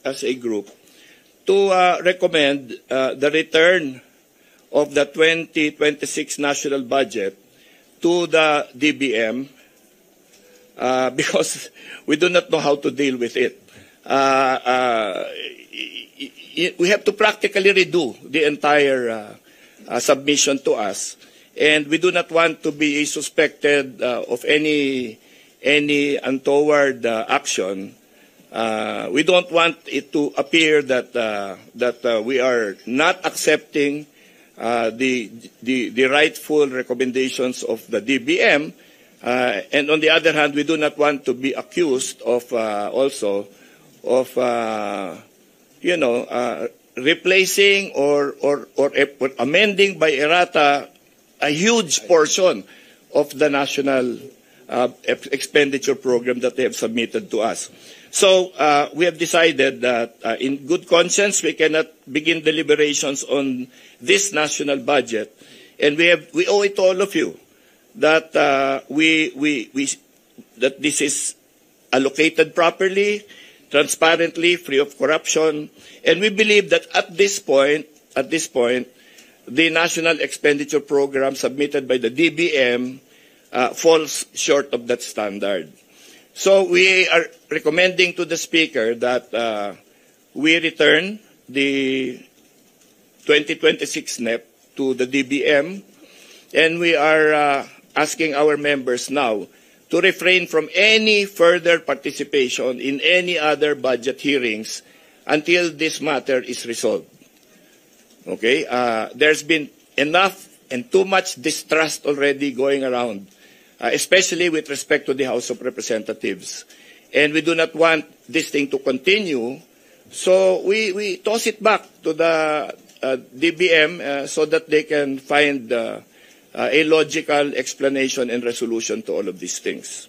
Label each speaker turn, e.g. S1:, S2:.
S1: as a group to recommend the return of the 2026 national budget to the DBM because we do not know how to deal with it. We have to practically redo the entire submission to us, and we do not want to be suspected of any untoward action. We don't want it to appear that we are not accepting the rightful recommendations of the DBM, and on the other hand, we do not want to be accused of also of replacing or amending by errata a huge portion of the national expenditure program that they have submitted to us. So we have decided that in good conscience we cannot begin deliberations on this national budget, and we owe it to all of you that that this is allocated properly, transparently, free of corruption, and we believe that at this point, the national expenditure program submitted by the DBM falls short of that standard. So we are recommending to the Speaker that we return the 2026 NEP to the DBM, and we are asking our members now to refrain from any further participation in any other budget hearings until this matter is resolved. Okay? There's been enough and too much distrust already going around, especially with respect to the House of Representatives. And we do not want this thing to continue, so we toss it back to the DBM so that they can find a logical explanation and resolution to all of these things.